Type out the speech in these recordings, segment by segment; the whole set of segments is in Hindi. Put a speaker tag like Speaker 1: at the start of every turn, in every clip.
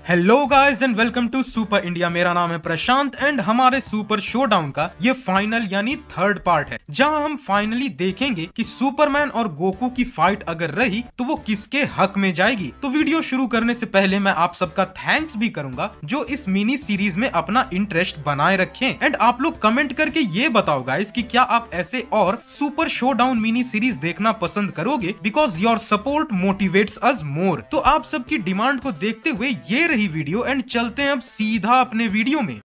Speaker 1: Hello guys and welcome to super India. मेरा नाम है प्रशांत एंड हमारे सुपर शोडाउन का ये फाइनल यानी थर्ड पार्ट है, जहां हम फाइनली देखेंगे कि सुपरमैन और गोकू की फाइट अगर रही तो वो किसके हक में जाएगी। तो वीडियो शुरू करने से पहले मैं आप सबका थैंक्स भी करूंगा जो इस मिनी सीरीज में अपना इंटरेस्ट बनाए रखें। एंड आप लोग कमेंट करके ये बताओ गाइस कि क्या आप ऐसे और सुपर शोडाउन मिनी सीरीज देखना पसंद करोगे, because your support motivates us more. तो आप सबकी डिमांड को देखते हुए ये रही वीडियो एंड चलते हैं अब सीधा अपने वीडियो में।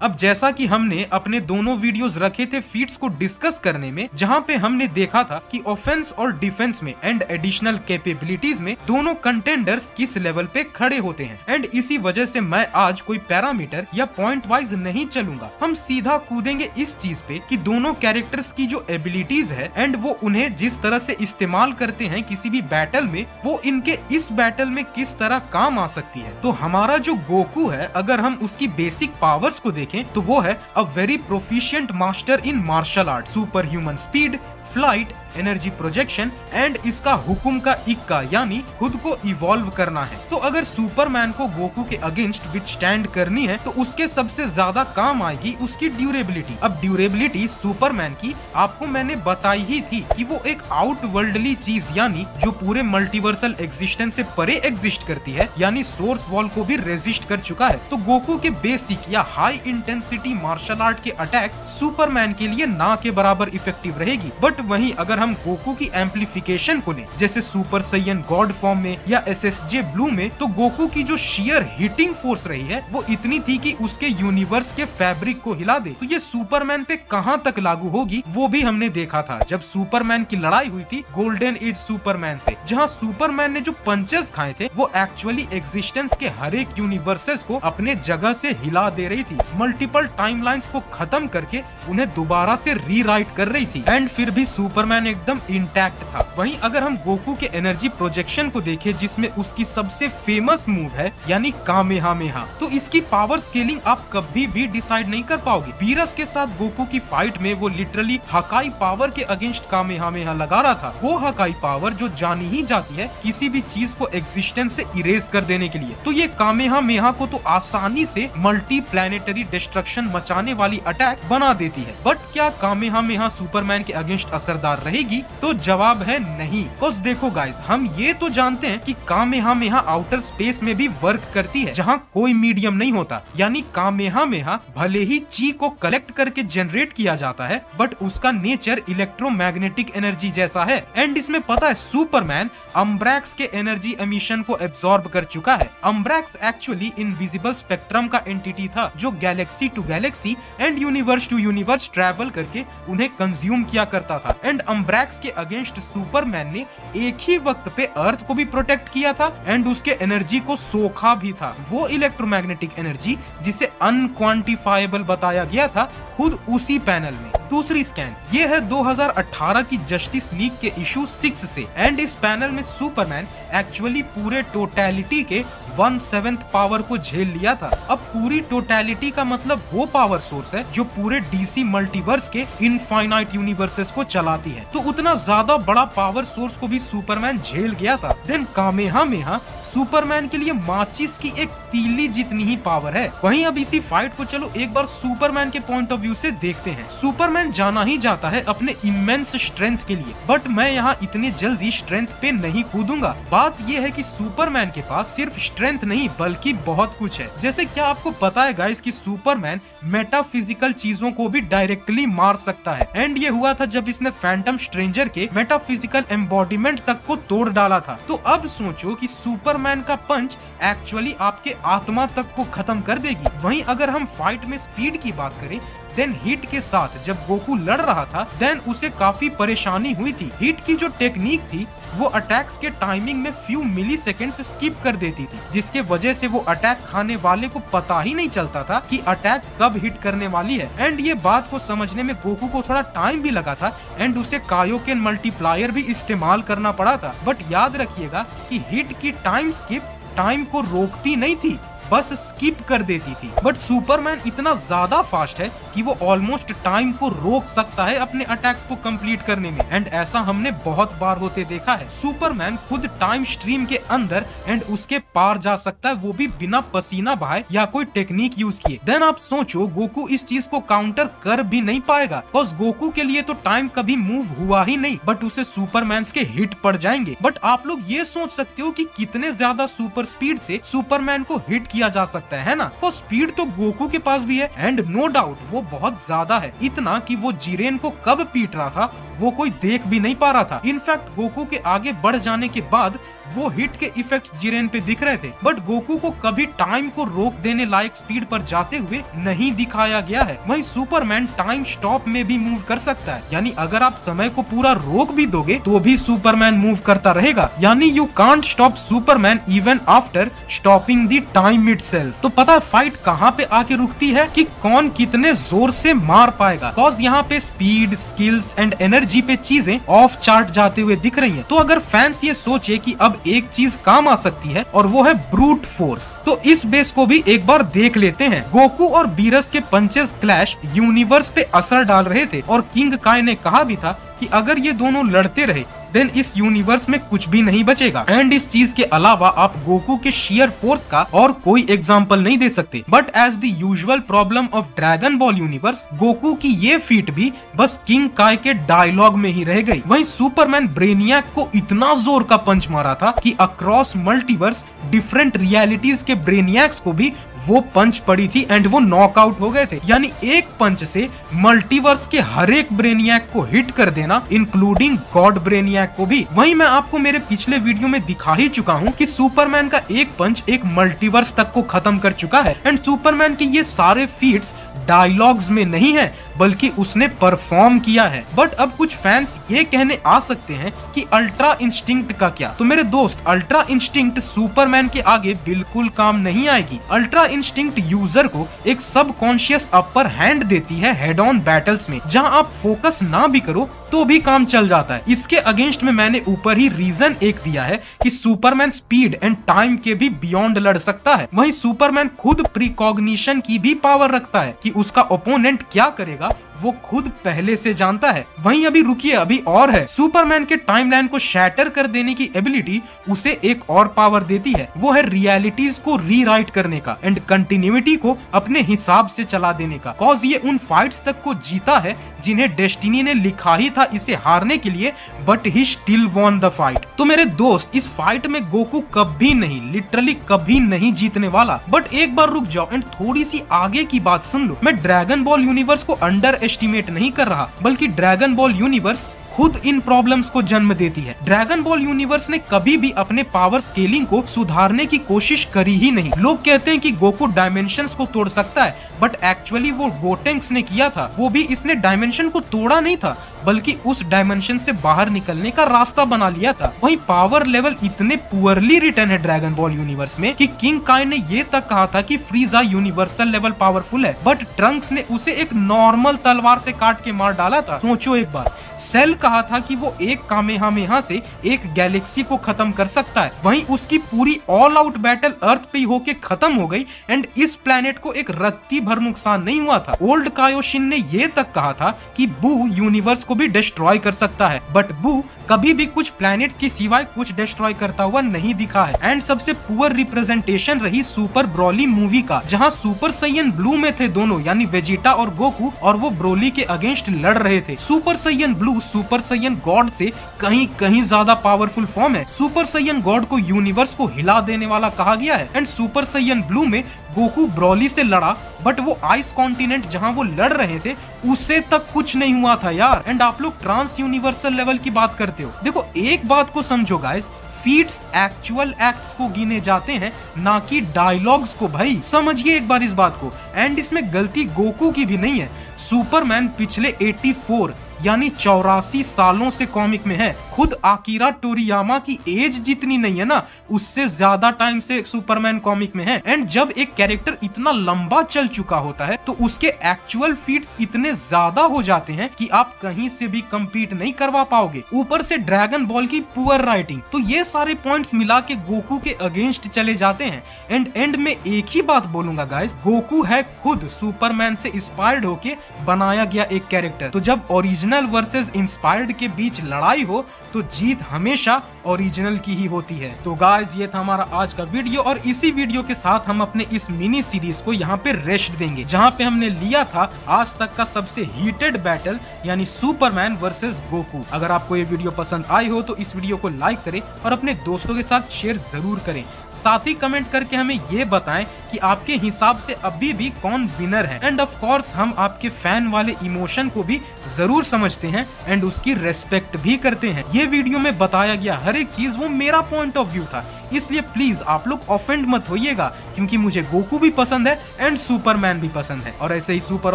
Speaker 1: अब जैसा कि हमने अपने दोनों वीडियोस रखे थे फीट्स को डिस्कस करने में, जहां पे हमने देखा था कि ऑफेंस और डिफेंस में एंड एडिशनल कैपेबिलिटीज में दोनों कंटेंडर्स किस लेवल पे खड़े होते हैं। एंड इसी वजह से मैं आज कोई पैरामीटर या पॉइंट वाइज नहीं चलूंगा, हम सीधा कूदेंगे इस चीज पे कि दोनों कैरेक्टर्स की जो एबिलिटीज है एंड वो उन्हें जिस तरह से इस्तेमाल करते हैं किसी भी बैटल में, वो इनके इस बैटल में किस तरह काम आ सकती है। तो हमारा जो गोकू है, अगर हम उसकी बेसिक पावर्स को देखें तो वो है a very proficient master in martial art, super human speed, flight, energy projection and इसका हुकुम का इक्का यानी खुद को इवॉल्व करना है। तो अगर सुपरमैन को गोकू के अगेंस्ट विथस्टैंड करनी है तो उसके सबसे ज्यादा काम आएगी उसकी ड्यूरेबिलिटी। अब ड्यूरेबिलिटी सुपरमैन की आपको मैंने बताई ही थी कि वो एक आउटवर्ल्डली चीज यानी जो पूरे मल्टीवर्सल एग्जिस्टेंस से परे एग्जिस्ट करती है, यानी सोर्स वॉल को भी रेजिस्ट कर चुका है। तो गोकू के बेसिक या हाई इंटेंसिटी मार्शल आर्ट के अटैक्स सुपरमैन के लिए ना के बराबर इफेक्टिव रहेगी। बट वहीं अगर हम गोकू की एम्पलीफिकेशन को लें, जैसे सुपर सैयन गॉड फॉर्म में या एसएसजे ब्लू में, तो गोकू की जो शेयर हिटिंग फोर्स रही है वो इतनी थी कि उसके यूनिवर्स के फैब्रिक को हिला दे। तो ये सुपरमैन पे कहां तक लागू होगी वो भी हमने देखा था जब सुपरमैन की लड़ाई हुई थी गोल्डन एज सुपरमैन से, जहां सुपरमैन ने जो पंचेस खाए थे वो एक्चुअली एग्जिस्टेंस के हर एक यूनिवर्सेस को अपने जगह से हिला दे रही थी, मल्टीपल टाइमलाइंस को खत्म करके उन्हें दोबारा से रीराइट कर रही थी। एंड फिर भी सुपरमैन एकदम इंटैक्ट था। वहीं अगर हम गोकू के एनर्जी प्रोजेक्शन को देखें, जिसमें उसकी सबसे फेमस मूव है यानी कामेहामेहा, तो इसकी पावर स्केलिंग आप कभी भी डिसाइड नहीं कर पाओगे। बीरस के साथ गोकू की फाइट में वो लिटरली हकाई पावर के अगेंस्ट कामेहामेहा लगा रहा था, वो हकाई पावर जो जानी ही जाती है किसी भी चीज को एग्जिस्टेंस से इरेज कर देने के लिए। तो ये कामेहामेहा को तो आसानी से मल्टी प्लैनेटरी डिस्ट्रक्शन मचाने वाली अटैक बना देती है। बट क्या कामेहामेहा सुपरमैन के अगेंस्ट असरदार रहेगी? तो जवाब है नहीं। बस देखो गाइस, हम ये तो जानते हैं कि कामेहामेहा आउटर स्पेस में भी वर्क करती है जहां कोई मीडियम नहीं होता, यानी कामेहामेहा भले ही ची को कलेक्ट करके जनरेट किया जाता है बट उसका नेचर इलेक्ट्रोमैग्नेटिक एनर्जी जैसा है। एंड इसमें पता है सुपरमैन अम्ब्रैक्स के एनर्जी एमिशन को एब्सॉर्ब कर चुका है। अम्ब्रैक्स एक्चुअली इनविजिबल स्पेक्ट्रम का एंटिटी था जो galaxy to galaxy and universe to universe travel करके उन्हें कंज्यूम किया करता था। एंड अम्ब्रैक्स के अगेंस्ट सुपरमैन ने एक ही वक्त पे अर्थ को भी प्रोटेक्ट किया था एंड उसके एनर्जी को सोखा भी था, वो इलेक्ट्रोमैग्नेटिक एनर्जी जिसे अनक्वांटिफाइबल बताया गया था खुद उसी पैनल में। दूसरी स्कैन ये है 2018 की जस्टिस लीग के इशू 6 से, एंड इस पैनल में सुपरमैन एक्चुअली पूरे टोटलिटी के 1/7 पावर को झेल लिया था। अब पूरी टोटलिटी का मतलब वो पावर सोर्स है जो पूरे डीसी मल्टीवर्स के इनफाइनाइट यूनिवर्सेस को चलाती है। तो उतना ज्यादा बड़ा पावर सोर्स को भी सुपरमैन झेल गया था। देन कामेहामेहा सुपरमैन के लिए माचिस की एक तीली जितनी ही पावर है। वहीं अब इसी फाइट को चलो एक बार सुपरमैन के पॉइंट ऑफ व्यू से देखते हैं। सुपरमैन जाना ही जाता है अपने इमेंस स्ट्रेंथ के लिए, बट मैं यहाँ इतने जल्दी स्ट्रेंथ पे नहीं कूदूंगा। बात ये है कि सुपरमैन के पास सिर्फ स्ट्रेंथ नहीं बल्कि बहुत कुछ है। जैसे क्या आपको पता है गाइस कि सुपरमैन मेटाफिजिकल चीजों को भी डायरेक्टली मार सकता है। एंड ये हुआ था जब इसने फैंटम स्ट्रेंजर के मेटाफिजिकल एम्बॉडीमेंट तक को तोड़ डाला था। तो अब सोचो कि सुपरमैन का पंच एक्चुअली आपके आत्मा तक को खत्म कर देगी। वहीं अगर हम फाइट में स्पीड की बात करें, देन हिट के साथ जब गोकू लड़ रहा था देन उसे काफी परेशानी हुई थी। हिट की जो टेक्निक थी वो अटैक्स के टाइमिंग में फ्यू मिली सेकेंड स्किप कर देती थी, जिसके वजह से वो अटैक खाने वाले को पता ही नहीं चलता था कि अटैक कब हिट करने वाली है। एंड ये बात को समझने में गोकू को थोड़ा टाइम भी लगा था एंड उसे कायोकेन मल्टीप्लायर भी इस्तेमाल करना पड़ा था। बट याद रखिएगा कि हिट की टाइम स्किप टाइम को रोकती नहीं थी, बस स्किप कर देती थी। बट सुपरमैन इतना ज्यादा फास्ट है कि वो ऑलमोस्ट टाइम को रोक सकता है अपने अटैक्स को कंप्लीट करने में, एंड ऐसा हमने बहुत बार होते देखा है। सुपरमैन खुद टाइम स्ट्रीम के अंदर एंड उसके पार जा सकता है, वो भी बिना पसीना बहाए या कोई टेक्निक यूज किए। देन आप सोचो गोकू इस चीज को काउंटर कर भी नहीं पाएगा, बिकॉज गोकू के लिए तो टाइम कभी मूव हुआ ही नहीं, बट उसे सुपरमैन के हिट पड़ जाएंगे। बट आप लोग ये सोच सकते हो कि कितने ज्यादा सुपर स्पीड से सुपरमैन को हिट किया जा सकता है ना? तो स्पीड तो गोकू के पास भी है, एंड नो डाउट वो बहुत ज्यादा है, इतना कि वो जिरेन को कब पीट रहा था वो कोई देख भी नहीं पा रहा था। इनफैक्ट गोकू के आगे बढ़ जाने के बाद वो हिट के इफेक्ट्स जिरेन पे दिख रहे थे, बट गोकू को कभी टाइम को रोक देने लायक स्पीड पर जाते हुए नहीं दिखाया गया है। वहीं सुपरमैन टाइम स्टॉप में भी मूव कर सकता है, यानी अगर आप समय को पूरा रोक भी दोगे तो भी सुपरमैन मूव करता रहेगा, यानी you can't stop Superman even after stopping the time itself. तो पता है फाइट कहाँ पे आके रुकती है कि कौन कितने जोर से मार पाएगा, कॉज यहाँ पे स्पीड, स्किल्स एंड एनर्जी पे चीजें ऑफ चार्ट जाते हुए दिख रही है। तो अगर फैंस ये सोचे कि अब एक चीज काम आ सकती है और वो है ब्रूट फोर्स, तो इस बेस को भी एक बार देख लेते हैं। गोकू और बीरस के पंचेस क्लैश यूनिवर्स पे असर डाल रहे थे, और किंग काय ने कहा भी था कि अगर ये दोनों लड़ते रहे देन इस यूनिवर्स में कुछ भी नहीं बचेगा। एंड इस चीज के अलावा आप गोकू के शेयर फोर्स का और कोई एग्जांपल नहीं दे सकते। But as the usual problem of Dragon Ball universe, Goku की ये फीट भी बस किंग काय के डायलॉग में ही रह गई। वहीं सुपरमैन ब्रेनियक को इतना जोर का पंच मारा था कि अक्रॉस मल्टीवर्स डिफरेंट रियलिटीज के ब्रेनियक्स को भी वो पंच पड़ी थी एंड वो नॉकआउट हो गए थे। यानी एक पंच से मल्टीवर्स के हर एक ब्रेनियक को हिट कर देना, इंक्लूडिंग गॉड ब्रेनियक को भी। वहीं मैं आपको मेरे पिछले वीडियो में दिखा ही चुका हूँ कि सुपरमैन का एक पंच एक मल्टीवर्स तक को खत्म कर चुका है, एंड सुपरमैन के ये सारे फीट्स डायलॉग्स में नहीं है बल्कि उसने परफॉर्म किया है। बट अब कुछ फैंस ये कहने आ सकते हैं कि अल्ट्रा इंस्टिंक्ट का क्या? तो मेरे दोस्त, अल्ट्रा इंस्टिंक्ट सुपरमैन के आगे बिल्कुल काम नहीं आएगी। अल्ट्रा इंस्टिंक्ट यूजर को एक सबकॉन्शियस अपर हैंड देती है हेड ऑन बैटल्स में, जहां आप फोकस ना भी करो तो भी काम चल जाता है। इसके अगेंस्ट में मैंने ऊपर ही रीजन एक दिया है कि सुपरमैन स्पीड एंड टाइम के भी बियॉन्ड लड़ सकता है। वहीं सुपरमैन खुद प्रिकॉग्निशन की भी पावर रखता है कि उसका ओपोनेंट क्या करेगा वो खुद पहले से जानता है। वहीं अभी रुकिए, अभी और है। सुपरमैन के टाइमलाइन को शैटर कर देने की एबिलिटी उसे एक और पावर देती है, वो है रियलिटीज को रीराइट करने का एंड कंटिन्यूटी को अपने हिसाब से चला देने का। कॉज ये उन फाइट्स तक को जीता है जिन्हें डेस्टिनी ने लिखा ही था इसे हारने के लिए, but he still won the fight. तो मेरे दोस्त, इस फाइट में गोकू कभी नहीं, लिटरली कभी नहीं जीतने वाला। बट एक बार रुक जाओ एंड थोड़ी सी आगे की बात सुन लो। मैं ड्रैगन बॉल यूनिवर्स को अंडर एस्टिमेट नहीं कर रहा, बल्कि ड्रैगन बॉल यूनिवर्स खुद इन प्रॉब्लम्स को जन्म देती है। ड्रैगन बॉल यूनिवर्स ने कभी भी अपने पावर स्केलिंग को सुधारने की कोशिश करी ही नहीं। लोग कहते हैं कि गोकू डायमेंशंस को तोड़ सकता है, बट एक्चुअली वो गोटेंक्स ने किया था। वो भी इसने डायमेंशन को तोड़ा नहीं था, बल्कि उस डायमेंशन से बाहर निकलने का रास्ता बना लिया था। वहीं पावर लेवल इतने पुअरली रिटर्न है ड्रैगन बॉल यूनिवर्स में कि किंग काय ने ये तक कहा था कि फ्रीजा यूनिवर्सल लेवल पावरफुल है, बट ट्रंक्स ने उसे एक नॉर्मल तलवार से काट के मार डाला था। सोचो एक बार, सेल कहा था कि वो एक कामेहामेहा से एक गैलेक्सी को खत्म कर सकता है, वहीं उसकी पूरी ऑल आउट बैटल अर्थ पे होके खत्म हो गई एंड इस प्लेनेट को एक रत्ती भर नुकसान नहीं हुआ था। ओल्ड कायोशिन ने ये तक कहा था कि बू यूनिवर्स को भी डिस्ट्रॉय कर सकता है, बट बू कभी भी कुछ प्लैनेट्स के सिवाय कुछ डिस्ट्रॉय करता हुआ नहीं दिखा है। एंड सबसे पुअर रिप्रेजेंटेशन रही सुपर ब्रोली मूवी का, जहां सुपर सैयन ब्लू में थे दोनों, यानी वेजिटा और गोकू, और वो ब्रोली के अगेंस्ट लड़ रहे थे। Super Saiyan blue super Saiyan God से कहीं कहीं ज्यादा पावरफुल फॉर्म है। सुपर सैयन गॉड को यूनिवर्स को हिला देने वाला कहा गया है, एंड सुपर सैयन ब्लू में गोकू ब्रोली से लड़ा, बट वो आइस कॉन्टिनेंट जहां वो लड़ रहे थे उससे तक कुछ नहीं हुआ था यार। एंड आप लोग ट्रांस यूनिवर्सल लेवल की बात करते हो। देखो एक बात को समझो गाइस, फीट्स एक्चुअल एक्ट्स को गिने जाते हैं, ना कि डायलॉग्स को। भाई समझिए एक बार इस बात को। एंड इसमें गलती गोकू की भी नहीं है। सुपरमैन पिछले 84 यानी 84 सालों से कॉमिक में है। खुद आकिरा टोरियामा की एज जितनी नहीं है ना, उससे ज्यादा टाइम से सुपरमैन कॉमिक में है। एंड जब एक कैरेक्टर इतना लंबा चल चुका होता है तो उसके एक्चुअल फीट्स इतने ज्यादा हो जाते हैं कि आप कहीं से भी कम्पीट नहीं करवा पाओगे। ऊपर से ड्रैगन बॉल की पुअर राइटिंग, तो ये सारे पॉइंट्स मिला के गोकू के अगेंस्ट चले जाते हैं। एंड में एक ही बात बोलूंगा गाइस, गोकू है खुद सुपरमैन से इंस्पायर्ड होके बनाया गया एक कैरेक्टर। तो जब ओरिजिनल वर्सेस इंस्पायर्ड के बीच लड़ाई हो तो जीत हमेशा ओरिजिनल की ही होती है। तो गाइस ये था हमारा आज का वीडियो, और इसी वीडियो के साथ हम अपने इस मिनी सीरीज को यहाँ पे रेस्ट देंगे, जहाँ पे हमने लिया था आज तक का सबसे हीटेड बैटल, यानी सुपरमैन वर्सेस गोकू। अगर आपको ये वीडियो पसंद आई हो तो इस वीडियो को लाइक करें और अपने दोस्तों के साथ शेयर जरूर करें। साथ ही कमेंट करके हमें ये बताएं कि आपके हिसाब से अभी भी कौन विनर है। एंड ऑफ कोर्स हम आपके फैन वाले इमोशन को भी जरूर समझते हैं एंड उसकी रेस्पेक्ट भी करते हैं। ये वीडियो में बताया गया हर एक चीज वो मेरा पॉइंट ऑफ व्यू था, इसलिए प्लीज आप लोग ऑफेंड मत होइएगा, क्योंकि मुझे गोकू भी पसंद है एंड सुपरमैन भी पसंद है। और ऐसे ही सुपर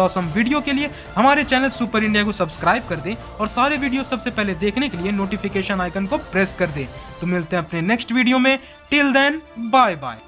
Speaker 1: ऑसम वीडियो के लिए हमारे चैनल सुपर इंडिया को सब्सक्राइब कर दें और सारे वीडियो सबसे पहले देखने के लिए नोटिफिकेशन आइकन को प्रेस कर दें। तो मिलते हैं अपने नेक्स्ट वीडियो में। Till then bye bye.